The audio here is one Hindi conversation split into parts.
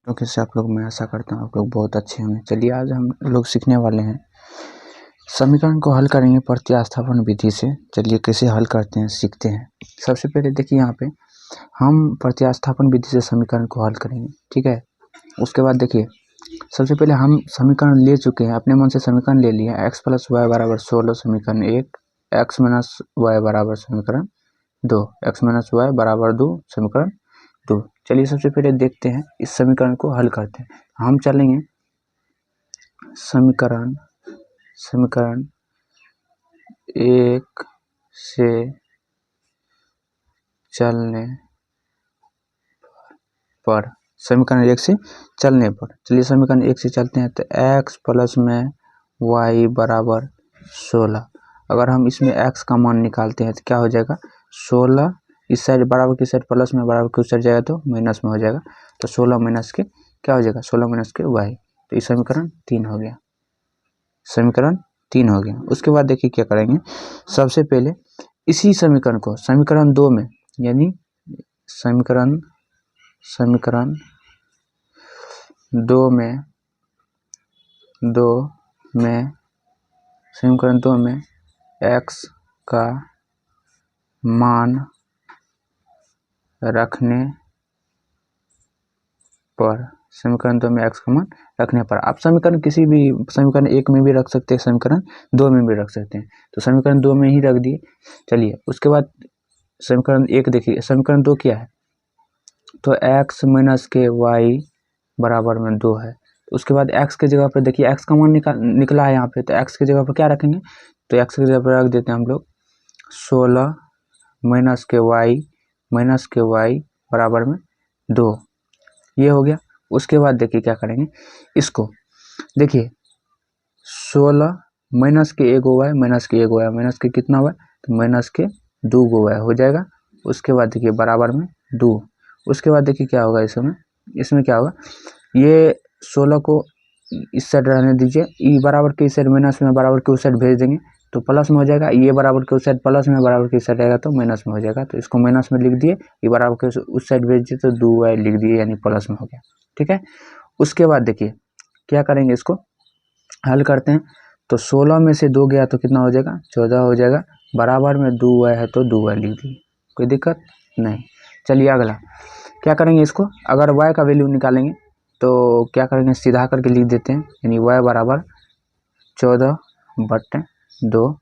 ओके से आप लोग, मैं आशा करता हूँ आप लोग बहुत अच्छे होंगे। चलिए आज हम लोग सीखने वाले हैं, समीकरण को हल करेंगे प्रतिस्थापन विधि से। चलिए कैसे हल करते हैं सीखते हैं। सबसे पहले देखिए यहाँ पे हम प्रतिस्थापन विधि से समीकरण को हल करेंगे, ठीक है। उसके बाद देखिए सबसे पहले हम समीकरण ले चुके हैं, अपने मन से समीकरण ले लिया। x + y = 16 समीकरण 1, x - y = समीकरण 2, x - y = 2 समीकरण 2। चलिए सबसे पहले देखते हैं इस समीकरण को हल करते हैं। हम चलेंगे समीकरण 1 से चलने पर, समीकरण 1 से चलने पर। चलिए समीकरण 1 से चलते हैं तो x + में y = 16। अगर हम इसमें x का मान निकालते हैं तो क्या हो जाएगा, 16 इस साइड बराबर की साइड प्लस में, बराबर की उस साइड जाएगा तो माइनस में हो जाएगा। तो 16 माइनस के क्या हो जाएगा, 16 माइनस के y। तो इस समीकरण 3 हो गया, समीकरण 3 हो गया। उसके बाद देखिए क्या करेंगे, सबसे पहले इसी समीकरण को समीकरण 2 में, यानी समीकरण 2 में समीकरण 2 में x का मान रखने पर, समीकरण 2 में x का मान रखने पर, आप समीकरण किसी भी समीकरण 1 में भी रख सकते हैं, समीकरण 2 में भी रख सकते हैं। तो समीकरण 2 में ही रख दिए। चलिए उसके बाद समीकरण 1 देखिए, समीकरण 2 क्या है, तो x - के y बराबर में 2 है। उसके बाद x के जगह पर देखिए x का मान निकला है यहाँ पे, तो x की जगह पर क्या रखेंगे, तो x की जगह पर रख देते हैं हम लोग 16 - के y बराबर में 2, ये हो गया। उसके बाद देखिए क्या करेंगे, इसको देखिए 16 माइनस के 1 y, माइनस के कितना हुआ, तो माइनस के 2 y हो जाएगा। उसके बाद देखिए बराबर में 2। उसके बाद देखिए क्या होगा, इसमें क्या होगा, ये 16 को इस साइड रहने दीजिए, ई बराबर के इस साइड माइनस में, बराबर के उस साइड भेज देंगे तो प्लस में हो जाएगा। ये बराबर के उस साइड प्लस में, बराबर के इस साइड रहेगा तो माइनस में हो जाएगा। तो इसको माइनस में लिख दिए, ये बराबर के उस साइड भेज दिए तो 2y लिख दिए, यानी प्लस में हो गया, ठीक है। उसके बाद देखिए क्या करेंगे, इसको हल करते हैं। तो 16 में से 2 गया तो कितना हो जाएगा, 14 हो जाएगा। बराबर में 2y है तो 2y लिख दिए, कोई दिक्कत नहीं। चलिए अगला क्या करेंगे, इसको अगर y का वैल्यू निकालेंगे तो क्या करेंगे, सीधा करके लिख देते हैं, यानी y बराबर 14/2,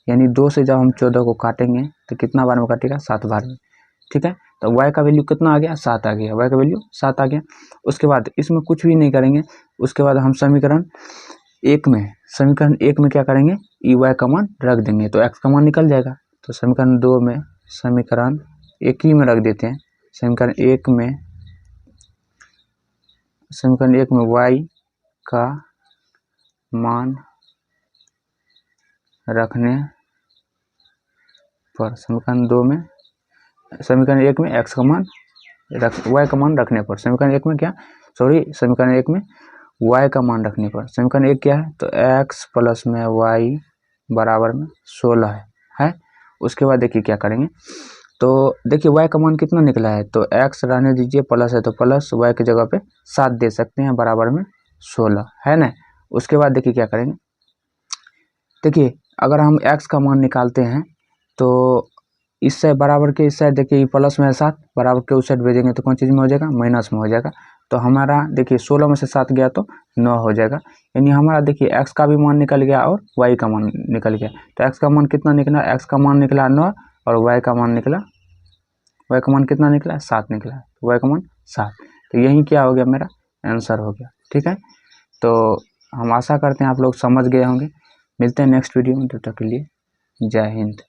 यानी 2 से जब हम 14 को काटेंगे तो कितना बार में काटेगा, 7 बार में, ठीक है। तो y का वैल्यू कितना आ गया, 7 आ गया, y का वैल्यू 7 आ गया। उसके बाद इसमें कुछ भी नहीं करेंगे। उसके बाद हम समीकरण 1 में क्या करेंगे, ई y का मान रख देंगे तो x का मान निकल जाएगा। तो समीकरण 2 में, समीकरण 1 ही में रख देते हैं, समीकरण 1 में y का मान रखने पर, समीकरण 1 में x का मान y का मान रखने पर, समीकरण 1 में क्या, समीकरण 1 में y का मान रखने पर। समीकरण 1 क्या है, तो x + में y बराबर में 16 है। उसके बाद देखिए क्या करेंगे, तो देखिए y का मान कितना निकला है, तो x रहने दीजिए, प्लस है तो प्लस, y की जगह पे 7 दे सकते हैं, बराबर में 16 है ना। उसके बाद देखिए क्या करेंगे, देखिए अगर हम x का मान निकालते हैं तो इस साइड बराबर के इस साइड देखिए प्लस में है 7, बराबर के उस साइड भेजेंगे तो कौन चीज़ में हो जाएगा, माइनस में हो जाएगा। तो हमारा देखिए 16 में से 7 गया तो 9 हो जाएगा, यानी हमारा देखिए x का भी मान निकल गया और y का मान निकल गया। तो x का मान कितना निकला, x का मान निकला 9 और y का मान कितना निकला, 7 निकला, y का मान 7। तो यही क्या हो गया, मेरा आंसर हो गया, ठीक है। तो हम आशा करते हैं आप लोग समझ गए होंगे। मिलते हैं नेक्स्ट वीडियो में, तब तक के लिए जय हिंद।